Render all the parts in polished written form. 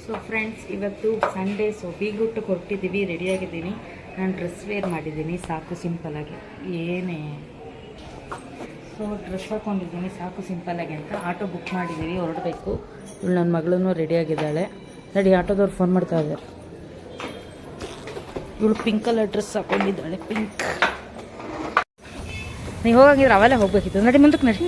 So friends, ಇವತ್ತು Sunday. So ಬೀಗೂಟಕ್ಕೆ ಹೊರಟಿದ್ದೀವಿ. ರೆಡಿಯಾಗಿದ್ದೀನಿ. ನಾನು dress wear ಮಾಡಿದ್ದೀನಿ. ಸಾಕು ಸಿಂಪಲ್ಲಾಗಿ, ಏನೇ. ಸೊ ಡ್ರೆಸ್ ಹಾಕ್ಕೊಂಡಿದ್ದೀನಿ, ಸಾಕು ಸಿಂಪಲ್ಲಾಗಿ ಅಂತ. ಆಟೋ ಬುಕ್ ಮಾಡಿದ್ದೀವಿ, ಹೊರಡಬೇಕು. ಇವಳು ನನ್ನ ಮಗಳೂ ರೆಡಿಯಾಗಿದ್ದಾಳೆ. ರೆಡಿ, ಆಟೋದವ್ರು ಫೋನ್ ಮಾಡ್ತಾ ಇದ್ದಾರೆ. ಇವಳು ಪಿಂಕ್ ಕಲರ್ ಡ್ರೆಸ್ ಹಾಕ್ಕೊಂಡಿದ್ದಾಳೆ, ಪಿಂಕ್. ನೀವು ಹೋಗಂಗಿದ್ರೆ ಅವೆಲ್ಲ ಹೋಗ್ಬೇಕಿತ್ತು. ನಡಿ, ಮುಂದಕ್ಕೆ ನಡಿ.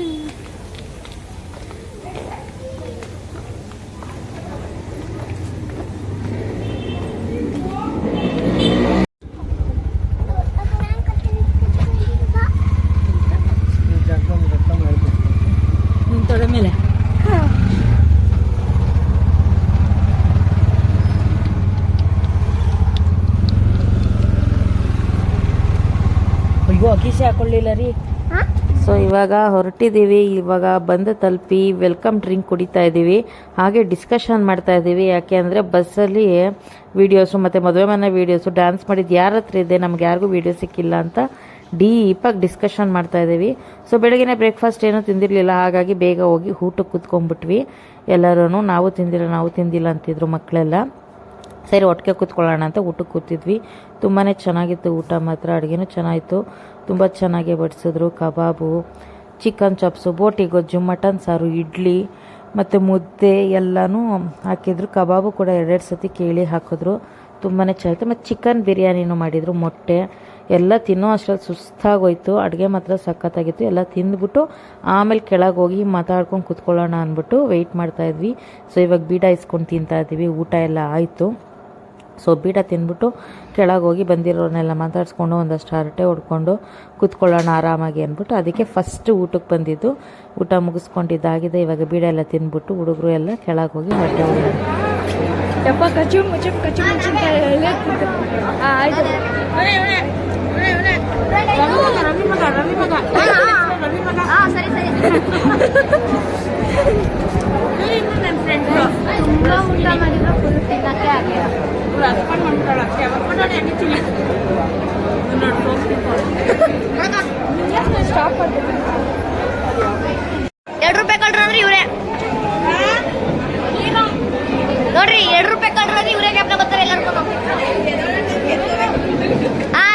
ತೊಡೆ ಮೇಲೆ ಅಯ್ಯೋ, ಅಕ್ಕೀಸೆ ಹಾಕೊಳ್ಳಿಲ್ಲ ರೀ. ಸೊ ಇವಾಗ ಹೊರಟಿದ್ದೀವಿ. ಇವಾಗ ಬಂದು ತಲುಪಿ ವೆಲ್ಕಮ್ ಡ್ರಿಂಕ್ ಕುಡಿತಾ ಇದ್ದೀವಿ. ಹಾಗೆ ಡಿಸ್ಕಷನ್ ಮಾಡ್ತಾ ಇದ್ದೀವಿ. ಯಾಕೆ ಅಂದರೆ ಬಸ್ಸಲ್ಲಿ ವೀಡಿಯೋಸು ಮತ್ತು ಮದುವೆ ಮನೆ ವೀಡಿಯೋಸು, ಡ್ಯಾನ್ಸ್ ಮಾಡಿದ್ದು ಯಾರ ಹತ್ರ ಇದೆ, ನಮ್ಗೆ ಯಾರಿಗೂ ವೀಡಿಯೋ ಸಿಕ್ಕಿಲ್ಲ ಅಂತ ಡೀಪಾಗಿ ಡಿಸ್ಕಷನ್ ಮಾಡ್ತಾ ಇದ್ದೀವಿ. ಸೊ ಬೆಳಗಿನ ಬ್ರೇಕ್ಫಾಸ್ಟ್ ಏನೂ ತಿಂದಿರಲಿಲ್ಲ, ಹಾಗಾಗಿ ಬೇಗ ಹೋಗಿ ಊಟಕ್ಕೆ ಕೂತ್ಕೊಂಡ್ಬಿಟ್ವಿ ಎಲ್ಲರೂ. ನಾವು ತಿಂದಿಲ್ಲ ಅಂತಿದ್ರು ಮಕ್ಕಳೆಲ್ಲ. ಸರಿ, ಒಟ್ಟಿಗೆ ಕೂತ್ಕೊಳ್ಳೋಣ ಅಂತ ಊಟಕ್ಕೆ ಕೂತಿದ್ವಿ. ತುಂಬಾ ಚೆನ್ನಾಗಿತ್ತು ಊಟ ಮಾತ್ರ. ಅಡುಗೆನೂ ಚೆನ್ನಾಗಿತ್ತು, ತುಂಬ ಚೆನ್ನಾಗಿ ಬಡಿಸಿದ್ರು. ಕಬಾಬು, ಚಿಕನ್ ಚಾಪ್ಸು, ಬೋಟಿ ಗೊಜ್ಜು, ಮಟನ್ ಸಾರು, ಇಡ್ಲಿ ಮತ್ತು ಮುದ್ದೆ ಎಲ್ಲನೂ ಹಾಕಿದ್ರು. ಕಬಾಬು ಕೂಡ 2 ಸತಿ ಕೇಳಿ ಹಾಕಿದ್ರು. ತುಂಬಾ ಚೆನ್ನಾಗಿತ್ತು. ಮತ್ತು ಚಿಕನ್ ಬಿರಿಯಾನಿನೂ ಮಾಡಿದರು. ಮೊಟ್ಟೆ ಎಲ್ಲ ತಿನ್ನೋ ಅಷ್ಟರಲ್ಲಿ ಸುಸ್ತಾಗೋಯ್ತು. ಅಡುಗೆ ಮಾತ್ರ ಸಖತ್ತಾಗಿತ್ತು. ಎಲ್ಲ ತಿಂದ್ಬಿಟ್ಟು ಆಮೇಲೆ ಕೆಳಗೆ ಹೋಗಿ ಮಾತಾಡ್ಕೊಂಡು ಕೂತ್ಕೊಳ್ಳೋಣ ಅಂದ್ಬಿಟ್ಟು ವೆಯ್ಟ್ ಮಾಡ್ತಾಯಿದ್ವಿ. ಸೊ ಇವಾಗ ಬೀಡ ಇಸ್ಕೊಂಡು ತಿಂತಾಯಿದ್ವಿ. ಊಟ ಎಲ್ಲ ಆಯಿತು. ಸೊ ಬೀಡ ತಿಂದ್ಬಿಟ್ಟು ಕೆಳಗೆ ಹೋಗಿ ಬಂದಿರೋನೆಲ್ಲ ಮಾತಾಡಿಸ್ಕೊಂಡು ಒಂದಷ್ಟು ಹರಟೆ ಹೊಡ್ಕೊಂಡು ಕೂತ್ಕೊಳ್ಳೋಣ ಆರಾಮಾಗಿ ಅಂದ್ಬಿಟ್ಟು ಅದಕ್ಕೆ ಫಸ್ಟ್ ಊಟಕ್ಕೆ ಬಂದಿದ್ದು. ಊಟ ಮುಗಿಸ್ಕೊಂಡಿದ್ದಾಗಿದೆ. ಇವಾಗ ಬೀಡ ಎಲ್ಲ ತಿಂದ್ಬಿಟ್ಟು ಹುಡುಗರು ಎಲ್ಲ ಕೆಳಗೆ ಹೋಗಿ ಹರಟೆ ಹೊಡೋಣ. ನನ್ನ ಫ್ರೆಂಡ್ ತುಂಬ ಊಟ ಮಾಡಿದ್ರು, ಫುಲ್ ತಿನ್ನಕ್ಕೆ ಆಗಿಲ್ಲ. ₹2 ಕಳ್ರಿ ಇವ್ರೆ ನೋಡ್ರಿ. ₹2 ಕಳ್ರಿ ಇವ್ರೆ ಗ್ಯಾಪ್ನ ಗೊತ್ತಾರ ಎಲ್ಲರಿಗೂ.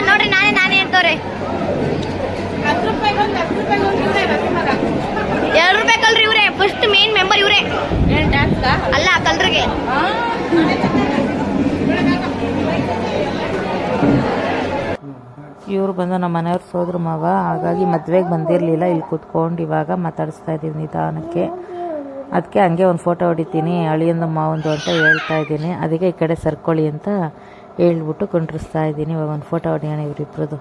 ನೋಡ್ರಿ, ನಾನೇ ಇರ್ತವ್ರೆ. ₹2 ಕಳ್ರಿ ಇವ್ರೆ. ಫಸ್ಟ್ ಮೇನ್ ಮೆಂಬರ್ ಇವ್ರೆ. ಅಲ್ಲ, ಕಲ್ರಿಗೆ. ಇವರು ಬಂದು ನಮ್ಮ ಮನೆಯವ್ರ ಸೋದ್ರ ಮಾವ. ಹಾಗಾಗಿ ಮದುವೆಗೆ ಬಂದಿರಲಿಲ್ಲ. ಇಲ್ಲಿ ಕೂತ್ಕೊಂಡು ಇವಾಗ ಮಾತಾಡಿಸ್ತಾ ಇದ್ದೀವಿ ನಿಧಾನಕ್ಕೆ. ಅದಕ್ಕೆ ಹಂಗೆ ಒಂದು ಫೋಟೋ ಹೊಡಿತೀನಿ ಅಳಿಯಂದು ಮಾವಂದು ಅಂತ ಹೇಳ್ತಾ ಇದ್ದೀನಿ. ಅದಕ್ಕೆ ಈ ಕಡೆ ಸರ್ಕೊಳ್ಳಿ ಅಂತ ಹೇಳ್ಬಿಟ್ಟು ಕುಂಡ್ರಿಸ್ತಾ ಇದ್ದೀನಿ. ಇವಾಗ ಒಂದು ಫೋಟೋ ಹೊಡಿಯೋಣ ಇವರಿಬ್ಬರದು.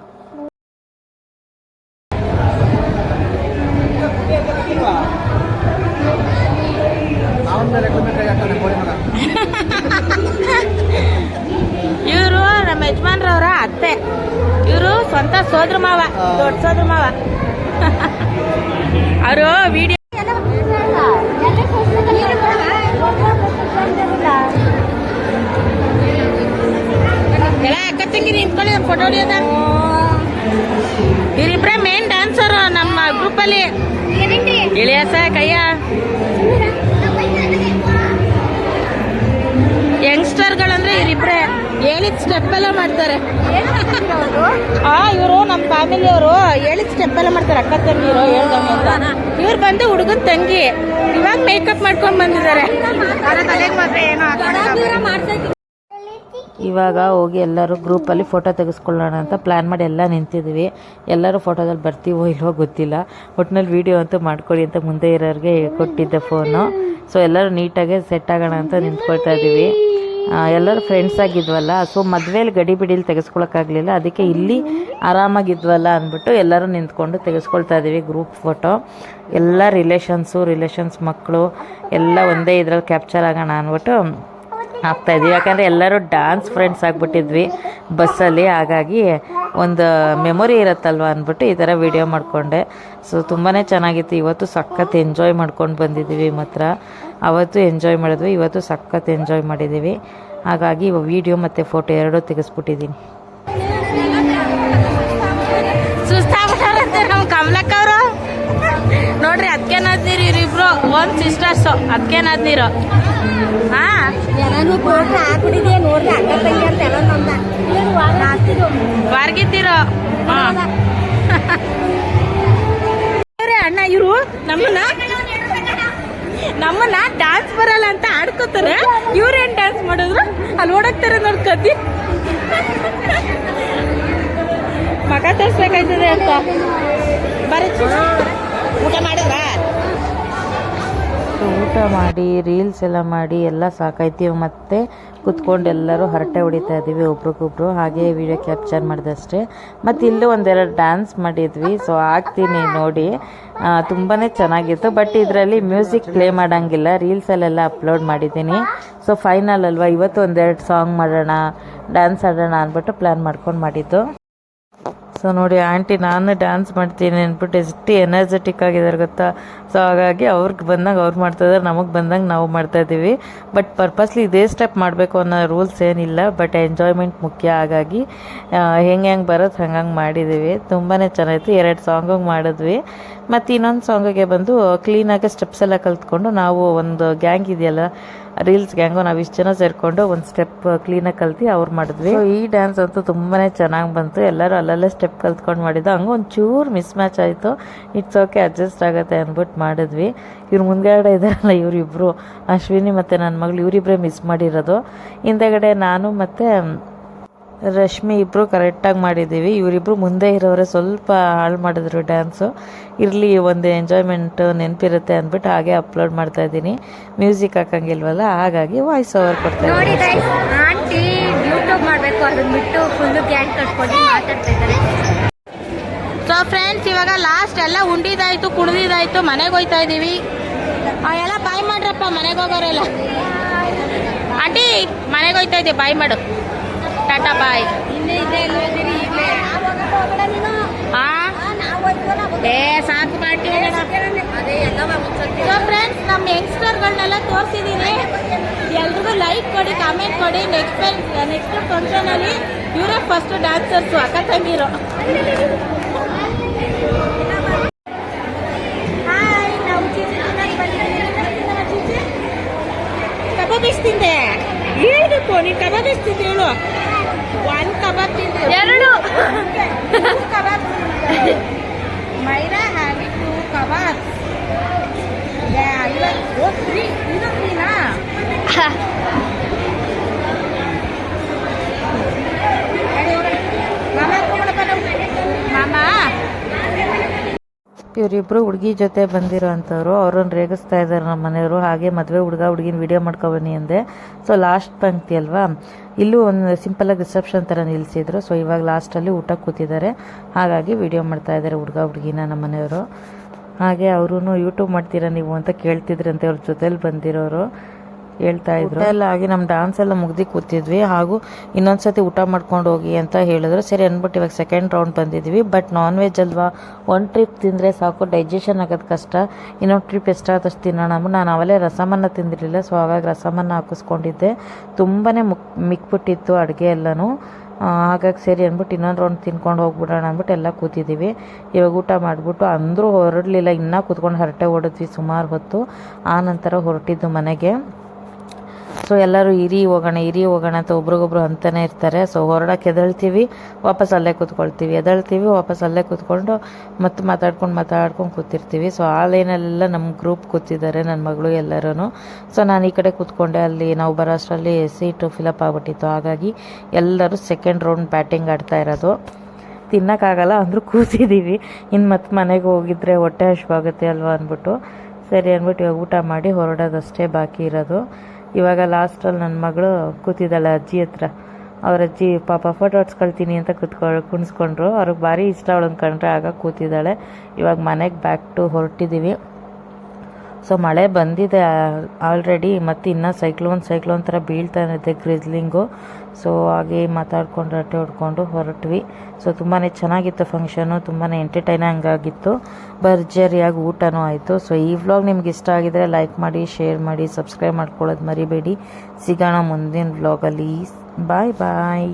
ಇವರು ನಮ್ಮ ಯಜಮಾನ್ರವರ ಅತ್ತೆ. ಇವರು ಸ್ವಂತ ಸೋದ್ರ ಮಾವ, ದೊಡ್ಡ ಸೋದ್ರ ಮಾವ. ಅವರು ವಿಡಿಯೋ ಅಕ್ಕ ತಂಗಿ ನಿಂತ್ಕೊಳ್ಳಿ, ಒಂದು ಫೋಟೋ ಹೊಡಿಯೋದ. ಇವರಿಬ್ಬರೇ ಮೇನ್ ಡ್ಯಾನ್ಸರ್ ನಮ್ಮ ಗ್ರೂಪಲ್ಲಿ. ಇಳಿಯಾಸ ಕೈಯ ಯಂಗ್ಸ್ಟರ್ಗಳಂದ್ರೆ ಇವರಿಬ್ರೆ. ಹೇಳಿದ ಸ್ಟೆಪ್ ಎಲ್ಲ ಮಾಡ್ತಾರೆ. ಇವರು ನಮ್ಮ ಫ್ಯಾಮಿಲಿಯವರು ಹೇಳಿದ ಸ್ಟೆಪ್ ಎಲ್ಲ ಮಾಡ್ತಾರೆ. ಅಕ್ಕ ತಂಗಿರು ಹೇಳ್ದಂಗೆ ಅಂತ. ಇವ್ರು ಬಂದು ಹುಡುಗದ ತಂಗಿ. ಇವಾಗ ಮೇಕಪ್ ಮಾಡ್ಕೊಂಡ್ ಬಂದಿದ್ದಾರೆ. ಇವಾಗ ಹೋಗಿ ಎಲ್ಲರೂ ಗ್ರೂಪಲ್ಲಿ ಫೋಟೋ ತೆಗೆಸ್ಕೊಳ್ಳೋಣ ಅಂತ ಪ್ಲ್ಯಾನ್ ಮಾಡಿ ಎಲ್ಲ ನಿಂತಿದ್ವಿ. ಎಲ್ಲರೂ ಫೋಟೋದಲ್ಲಿ ಬರ್ತೀವೋ ಇಲ್ವೋ ಗೊತ್ತಿಲ್ಲ. ಒಟ್ಟಿನಲ್ಲಿ ವೀಡಿಯೋ ಅಂತೂ ಮಾಡ್ಕೊಳ್ಳಿ ಅಂತ ಮುಂದೆ ಇರೋರಿಗೆ ಕೊಟ್ಟಿದ್ದೆ ಫೋನು. ಸೊ ಎಲ್ಲರೂ ನೀಟಾಗಿ ಸೆಟ್ ಆಗೋಣ ಅಂತ ನಿಂತ್ಕೊಳ್ತಾ ಇದ್ದೀವಿ. ಎಲ್ಲರೂ ಫ್ರೆಂಡ್ಸ್ ಆಗಿದ್ವಲ್ಲ. ಸೊ ಮದುವೆಯಲ್ಲಿ ಗಡಿ ಬಿಡಿಲಿ ತೆಗೆಸ್ಕೊಳಕ್ಕಾಗಲಿಲ್ಲ. ಅದಕ್ಕೆ ಇಲ್ಲಿ ಆರಾಮಾಗಿದ್ವಲ್ಲ ಅಂದ್ಬಿಟ್ಟು ಎಲ್ಲರೂ ನಿಂತ್ಕೊಂಡು ತೆಗೆಸ್ಕೊಳ್ತಾ ಇದ್ದೀವಿ ಗ್ರೂಪ್ ಫೋಟೋ. ಎಲ್ಲ ರಿಲೇಷನ್ಸ್ ಮಕ್ಕಳು ಎಲ್ಲ ಒಂದೇ ಇದ್ರಲ್ಲಿ ಕ್ಯಾಪ್ಚರ್ ಆಗೋಣ ಅಂದ್ಬಿಟ್ಟು ಆಗ್ತಾಯಿದ್ವಿ. ಯಾಕಂದರೆ ಎಲ್ಲರೂ ಡ್ಯಾನ್ಸ್ ಫ್ರೆಂಡ್ಸ್ ಆಗಿಬಿಟ್ಟಿದ್ವಿ ಬಸ್ಸಲ್ಲಿ. ಹಾಗಾಗಿ ಒಂದು ಮೆಮೊರಿ ಇರುತ್ತಲ್ವ ಅಂದ್ಬಿಟ್ಟು ಈ ಥರ ವೀಡಿಯೋ ಮಾಡಿಕೊಂಡೆ. ಸೊ ತುಂಬಾ ಚೆನ್ನಾಗಿತ್ತು. ಇವತ್ತು ಸಖತ್ ಎಂಜಾಯ್ ಮಾಡ್ಕೊಂಡು ಬಂದಿದ್ದೀವಿ ಮಾತ್ರ. ಅವತ್ತು ಎಂಜಾಯ್ ಮಾಡಿದ್ವಿ, ಇವತ್ತು ಸಖತ್ ಎಂಜಾಯ್ ಮಾಡಿದ್ದೀವಿ. ಹಾಗಾಗಿ ವೀಡಿಯೋ ಮತ್ತು ಫೋಟೋ ಎರಡೂ ತೆಗೆಸ್ಬಿಟ್ಟಿದ್ದೀನಿ. ಸುಸ್ತಾಗ್ಬಿಟ್ಟಾರಂತೆ ನಮ್ಮ ಕಮಲಕ್ಕ ಅವರು. ನೋಡ್ರಿ, ಅದಕ್ಕೆ ನಾದ್ನೀರು ಇವರಿಬ್ರು ಒಂದು ಸಿಸ್ಟರ್ಸು. ಅದಕ್ಕೆ ನಾದ್ನೀರು. ಹಾಂ, ಇದು ಫೋಟೋ ಹಾಕ್ಬಿಟ್ಟಿದ್ಯಾ ನೋಡ್ರಿ ಅಕ್ಕ ತಂಗಿ ಅಂತ ಎಲ್ಲ ನಂದ ವಾರ್ಗಿದ್ದೀರೋ ಅಣ್ಣ ಇವರು ನಮ್ಮನ್ನ ಡ್ಯಾನ್ಸ್ ಬರಲ್ಲ ಅಂತ ಆಡ್ಕೋತಾರೆ. ಇವ್ರೇನ್ ಡ್ಯಾನ್ಸ್ ಮಾಡಿದ್ರು ಅಲ್ಲಿ ಓಡಾಕ್ತಾರೆ ನೋಡಿ ಕದ್ದಿ ಮಗ ತೋರ್ಸ್ಬೇಕಾಯ್ತದೆ ಅಂತ ಊಟ ಮಾಡಿದ್ರಾ? ಊಟ ಮಾಡಿ ರೀಲ್ಸ್ ಎಲ್ಲ ಮಾಡಿ ಎಲ್ಲ ಸಾಕಾಯ್ತೀವಿ. ಮತ್ತೆ ಕುತ್ಕೊಂಡು ಎಲ್ಲರೂ ಹರಟೆ ಹೊಡಿತಾ ಇದ್ದೀವಿ ಒಬ್ರಿಗೊಬ್ರು. ಹಾಗೆ ವಿಡಿಯೋ ಕ್ಯಾಪ್ಚರ್ ಮಾಡಿದಷ್ಟೇ. ಮತ್ತು ಇಲ್ಲೂ ಒಂದೆರಡು ಡ್ಯಾನ್ಸ್ ಮಾಡಿದ್ವಿ. ಸೊ ಹಾಕ್ತೀನಿ ನೋಡಿ, ತುಂಬಾ ಚೆನ್ನಾಗಿತ್ತು. ಬಟ್ ಇದರಲ್ಲಿ ಮ್ಯೂಸಿಕ್ ಪ್ಲೇ ಮಾಡೋಂಗಿಲ್ಲ, ರೀಲ್ಸಲ್ಲೆಲ್ಲ ಅಪ್ಲೋಡ್ ಮಾಡಿದ್ದೀನಿ. ಸೊ ಫೈನಲ್ ಅಲ್ವಾ, ಇವತ್ತು ಒಂದೆರಡು ಸಾಂಗ್ ಮಾಡೋಣ, ಡ್ಯಾನ್ಸ್ ಆಡೋಣ ಅಂದ್ಬಿಟ್ಟು ಪ್ಲ್ಯಾನ್ ಮಾಡ್ಕೊಂಡು ಮಾಡಿದ್ದು. ಸೊ ನೋಡಿ ಆಂಟಿ ನಾನು ಡ್ಯಾನ್ಸ್ ಮಾಡ್ತೀನಿ ಅಂದ್ಬಿಟ್ಟು ಎಷ್ಟು ಎನರ್ಜೆಟಿಕ್ ಆಗಿದ್ದಾರೆ ಗೊತ್ತಾ. ಸೊ ಹಾಗಾಗಿ ಅವ್ರಿಗೆ ಬಂದಂಗೆ ಅವ್ರು ಮಾಡ್ತಾಯಿದ್ದಾರೆ, ನಮಗೆ ಬಂದಂಗೆ ನಾವು ಮಾಡ್ತಾಯಿದ್ದೀವಿ. ಬಟ್ ಪರ್ಪಸ್ಲಿ ಇದೇ ಸ್ಟೆಪ್ ಮಾಡಬೇಕು ಅನ್ನೋ ರೂಲ್ಸ್ ಏನಿಲ್ಲ, ಬಟ್ ಎಂಜಾಯ್ಮೆಂಟ್ ಮುಖ್ಯ. ಹಾಗಾಗಿ ಹೆಂಗೆ ಬರುತ್ತೆ ಹಂಗಂಗೆ ಮಾಡಿದ್ದೀವಿ. ತುಂಬಾ ಚೆನ್ನಾಗಿತ್ತು. 2 ಸಾಂಗಿಗೆ ಮಾಡಿದ್ವಿ. ಮತ್ತು ಇನ್ನೊಂದು ಸಾಂಗಿಗೆ ಬಂದು ಕ್ಲೀನಾಗಿ ಸ್ಟೆಪ್ಸ್ ಎಲ್ಲ ಕಲ್ತ್ಕೊಂಡು ನಾವು ಒಂದು ಗ್ಯಾಂಗ್ ಇದೆಯಲ್ಲ, ರೀಲ್ಸ್ ಗ್ಯಾಂಗು, ನಾವು ಇಷ್ಟು ಜನ ಸೇರಿಕೊಂಡು ಒಂದು ಸ್ಟೆಪ್ ಕ್ಲೀನಾಗಿ ಕಲ್ತು ಅವ್ರು ಮಾಡಿದ್ವಿ. ಸೊ ಈ ಡ್ಯಾನ್ಸ್ ಅಂತೂ ತುಂಬಾ ಚೆನ್ನಾಗಿ ಬಂತು. ಎಲ್ಲರೂ ಅಲ್ಲಲ್ಲೇ ಸ್ಟೆಪ್ ಕಲ್ತ್ಕೊಂಡು ಮಾಡಿದ್ದು. ಹಂಗೆ ಒಂಚೂರು ಮಿಸ್ ಮ್ಯಾಚ್ ಆಯಿತು. ಇಟ್ಸ್ ಓಕೆ, ಅಡ್ಜಸ್ಟ್ ಆಗುತ್ತೆ ಅಂದ್ಬಿಟ್ಟು ಮಾಡಿದ್ವಿ. ಇವ್ರು ಮುಂದ್ಗಡೆ ಇದ್ದಾರಲ್ಲ ಇವರಿಬ್ಬರು, ಅಶ್ವಿನಿ ಮತ್ತು ನನ್ನ ಮಗಳು, ಇವರಿಬ್ಬರೇ ಮಿಸ್ ಮಾಡಿರೋದು. ಹಿಂದೆಗಡೆ ನಾನು ಮತ್ತು ರಶ್ಮಿ ಇಬ್ಬರು ಕರೆಕ್ಟಾಗಿ ಮಾಡಿದ್ದೀವಿ. ಇವರಿಬ್ಬರು ಮುಂದೆ ಇರೋರೆ ಸ್ವಲ್ಪ ಹಾಳು ಮಾಡಿದ್ರು ಡ್ಯಾನ್ಸು. ಇರಲಿ, ಒಂದು ಎಂಜಾಯ್ಮೆಂಟ್ ನೆನಪಿರುತ್ತೆ ಅಂದ್ಬಿಟ್ಟು ಹಾಗೆ ಅಪ್ಲೋಡ್ ಮಾಡ್ತಾ ಇದ್ದೀನಿ. ಮ್ಯೂಸಿಕ್ ಹಾಕಂಗಿಲ್ವಲ್ಲ, ಹಾಗಾಗಿ ವಾಯ್ಸ್ ಓವರ್ ಕೊಡ್ತಾ ಇದ್ದೀನಿ. ಆಂಟಿ ಯೂಟ್ಯೂಬ್ ಮಾಡಬೇಕು ಅದನ್ನ ಬಿಟ್ಟು ಫುಲ್ಲು ಗ್ಯಾಂಗ್ ಕಟ್ಕೊಂಡು ಮಾತಾಡ್ತಾ ಇದ್ದಾರೆ. ಸೊ ಫ್ರೆಂಡ್ಸ್, ಇವಾಗ ಲಾಸ್ಟ್ ಎಲ್ಲ ಉಂಡಿದಾಯ್ತು, ಕುಡ್ದಿದ್ದಾಯ್ತು, ಮನೆಗೆ ಹೋಗ್ತಾ ಇದ್ದೀವಿ. ಎಲ್ಲ ಬಾಯ್ ಮಾಡ್ರಪ್ಪ, ಮನೆಗೆ ಹೋಗೋರೆಲ್ಲ. ಆಂಟಿ ಮನೆಗೆ ಹೋಗ್ತಾ ಇದ್ದೀವಿ, ಬಾಯ್ ಮಾಡು, ಟಾಟಾ ಬಾಯ್. ಸಾಕು ಮಾಡ್ತೀವಿ. ಸೊ ಫ್ರೆಂಡ್ಸ್, ನಮ್ಮ ಯಂಗ್ಸ್ಟರ್ಗಳನ್ನೆಲ್ಲ ತೋರಿಸಿದ್ದೀನಿ. ಎಲ್ರಿಗೂ ಲೈಕ್ ಕೊಡಿ, ಕಾಮೆಂಟ್ ಕೊಡಿ. ನೆಕ್ಸ್ಟ್ ಫಂಕ್ಷನಲ್ಲಿ ಇವರೇ ಫಸ್ಟ್ ಡ್ಯಾನ್ಸರ್ಸು, ಅಕ್ಕ ತಂಗಿರು. ಕಬಾಬ್ ಎಷ್ಟು ತಿಂದೆ ಹೇಳ್ಬೇಕು, ನೀನು ಕಬಾಬ್ ಎಷ್ಟು ತಿಂದೆ ಹೇಳು. 1 ಕಬಾಬ್ ತಿಂದೆ, 2 ಕಬಾಬ್. ಮೈರಾ ಹ್ಯಾವಿಂಗ್ 2 ಕಬಾಬ್. ಇದು ಫ್ರೀನಾ? ಮಾಮಾ ಇವರಿಬ್ಬರು ಹುಡುಗಿ ಜೊತೆ ಬಂದಿರೋ ಅಂಥವ್ರು. ಅವ್ರನ್ನ ರೇಗಿಸ್ತಾ ಇದ್ದಾರೆ ನಮ್ಮ ಮನೆಯವರು. ಹಾಗೆ ಮದುವೆ ಹುಡುಗಿನ ವಿಡಿಯೋ ಮಾಡ್ಕೊಬನ್ನಿ ಅಂದೆ. ಸೊ ಲಾಸ್ಟ್ ಪಂಕ್ತಿ ಅಲ್ವಾ, ಇಲ್ಲೂ ಒಂದು ಸಿಂಪಲಾಗಿ ರಿಸೆಪ್ಷನ್ ಥರ ನಿಲ್ಲಿಸಿದ್ರು. ಸೊ ಇವಾಗ ಲಾಸ್ಟಲ್ಲಿ ಊಟಕ್ಕೆ ಕೂತಿದ್ದಾರೆ, ಹಾಗಾಗಿ ವಿಡಿಯೋ ಮಾಡ್ತಾ ಇದ್ದಾರೆ ಹುಡುಗಿನ ನಮ್ಮ ಮನೆಯವರು. ಹಾಗೆ ಅವರು ಯೂಟ್ಯೂಬ್ ಮಾಡ್ತೀರಾ ನೀವು ಅಂತ ಕೇಳ್ತಿದ್ರಂತೆ ಅವ್ರ ಜೊತೆಲಿ ಬಂದಿರೋರು, ಹೇಳ್ತಾ ಇದ್ರು. ಎಲ್ಲ ಆಗಿ ನಮ್ಮ ಡ್ಯಾನ್ಸ್ ಎಲ್ಲ ಮುಗ್ದು ಕೂತಿದ್ವಿ. ಹಾಗೂ ಇನ್ನೊಂದ್ಸತಿ ಊಟ ಮಾಡ್ಕೊಂಡು ಹೋಗಿ ಅಂತ ಹೇಳಿದ್ರು. ಸರಿ ಅಂದ್ಬಿಟ್ಟು ಇವಾಗ ಸೆಕೆಂಡ್ ರೌಂಡ್ ಬಂದಿದ್ವಿ. ಬಟ್ ನಾನ್ ವೆಜ್ ಅಲ್ವಾ, ಒಂದು ಟ್ರಿಪ್ ತಿಂದರೆ ಸಾಕು, ಡೈಜೆಷನ್ ಆಗೋದು ಕಷ್ಟ. ಇನ್ನೊಂದು ಟ್ರಿಪ್ ಎಷ್ಟಾದಷ್ಟು ತಿನ್ನೋಣ ಅಂದ್ಬಿಟ್ಟು ನಾನು ಅವಲೇ ರಸಮನ್ನ ತಿಂದಿರಲಿಲ್ಲ. ಸೊ ಹಾಗಾಗಿ ರಸಮನ್ನ ಹಾಕಿಸ್ಕೊಂಡಿದ್ದೆ. ತುಂಬಾ ಮಿಕ್ಬಿಟ್ಟಿತ್ತು ಅಡುಗೆ ಎಲ್ಲನೂ. ಹಾಗಾಗಿ ಸರಿ ಅಂದ್ಬಿಟ್ಟು ಇನ್ನೊಂದು ರೌಂಡ್ ತಿನ್ಕೊಂಡು ಹೋಗ್ಬಿಡೋಣ ಅಂದ್ಬಿಟ್ಟು ಎಲ್ಲ ಕೂತಿದ್ದೀವಿ. ಇವಾಗ ಊಟ ಮಾಡಿಬಿಟ್ಟು ಅಂದರೂ ಹೊರಡಲಿಲ್ಲ, ಇನ್ನೂ ಕೂತ್ಕೊಂಡು ಹರಟೆ ಹೊಡೆದ್ವಿ ಸುಮಾರು ಹೊತ್ತು. ಆ ನಂತರ ಹೊರಟಿದ್ದು ಮನೆಗೆ. ಸೊ ಎಲ್ಲರೂ ಇರಿ ಹೋಗೋಣ ಅಂತ ಒಬ್ರಿಗೊಬ್ರು ಅಂತಾನೆ ಇರ್ತಾರೆ. ಸೊ ಹೊರಡಕ್ಕೆ ಎದ್ದೇಳ್ತೀವಿ, ವಾಪಸ್ ಅಲ್ಲೇ ಕೂತ್ಕೊಳ್ತೀವಿ, ಎದ್ದೇಳ್ತೀವಿ, ವಾಪಸ್ ಅಲ್ಲೇ ಕೂತ್ಕೊಂಡು ಮತ್ತೆ ಮಾತಾಡ್ಕೊಂಡು ಕೂತಿರ್ತೀವಿ. ಸೊ ಆ ಲೈನಲ್ಲೆಲ್ಲ ನಮ್ಮ ಗ್ರೂಪ್ ಕೂತಿದ್ದಾರೆ, ನನ್ನ ಮಗಳು ಎಲ್ಲರೂ. ಸೊ ನಾನು ಈ ಕಡೆ ಕೂತ್ಕೊಂಡೆ. ಅಲ್ಲಿ ನಾವು ಬರೋ ಅಷ್ಟರಲ್ಲಿ ಸೀಟು ಫಿಲಪ್ ಆಗಿಬಿಟ್ಟಿತ್ತು. ಹಾಗಾಗಿ ಎಲ್ಲರೂ ಸೆಕೆಂಡ್ ರೌಂಡ್ ಬ್ಯಾಟಿಂಗ್ ಆಡ್ತಾ ಇರೋದು. ತಿನ್ನೋಕ್ಕಾಗಲ್ಲ ಅಂದರೂ ಕೂತಿದ್ದೀವಿ. ಇನ್ನು ಮತ್ತೆ ಮನೆಗೆ ಹೋಗಿದ್ರೆ ಹೊಟ್ಟೆ ಹಶ್ವಾಗುತ್ತೆ ಅಲ್ವಾ ಅಂದ್ಬಿಟ್ಟು ಸರಿ ಅಂದ್ಬಿಟ್ಟು ಇವಾಗ ಊಟ ಮಾಡಿ ಹೊರಡೋದಷ್ಟೇ ಬಾಕಿ ಇರೋದು. ಇವಾಗ ಲಾಸ್ಟಲ್ಲಿ ನನ್ನ ಮಗಳು ಕೂತಿದ್ದಾಳೆ ಅಜ್ಜಿ ಹತ್ರ. ಅವ್ರ ಅಜ್ಜಿ ಪಾಪ ಫೋಟೋ ಹೊಡ್ಸ್ಕೊಳ್ತೀನಿ ಅಂತ ಕುಣಿಸ್ಕೊಂಡ್ರು. ಅವ್ರಿಗೆ ಭಾರಿ ಇಷ್ಟ ಅವಳನ್ನು ಕಂಡ್ರೆ, ಆಗ ಕೂತಿದ್ದಾಳೆ. ಇವಾಗ ಮನೆಗೆ ಬ್ಯಾಕ್ ಟು ಹೊರಟಿದ್ದೀವಿ. ಸೊ ಮಳೆ ಬಂದಿದೆ ಆಲ್ರೆಡಿ, ಮತ್ತು ಇನ್ನೂ ಸೈಕ್ಲೋನ್ ಥರ ಬೀಳ್ತಾ ಇದೆ, ಗ್ರಿಜ್ಲಿಂಗು. ಸೊ ಹಾಗೆ ಮಾತಾಡ್ಕೊಂಡು ರಟ್ಟೆ ಹೊಡ್ಕೊಂಡು ಹೊರಟ್ವಿ. ಸೊ ತುಂಬಾ ಚೆನ್ನಾಗಿತ್ತು ಫಂಕ್ಷನು, ತುಂಬಾ ಎಂಟರ್ಟೈನಿಂಗ್ ಆಗಿತ್ತು, ಭರ್ಜರಿಯಾಗಿ ಊಟನೂ ಆಯಿತು. ಸೊ ಈ ವ್ಲಾಗ್ ನಿಮ್ಗೆ ಇಷ್ಟ ಆಗಿದರೆ ಲೈಕ್ ಮಾಡಿ, ಶೇರ್ ಮಾಡಿ, ಸಬ್ಸ್ಕ್ರೈಬ್ ಮಾಡ್ಕೊಳ್ಳೋದು ಮರಿಬೇಡಿ. ಸಿಗೋಣ ಮುಂದಿನ ವ್ಲಾಗಲ್ಲಿ. ಬಾಯ್ ಬಾಯ್.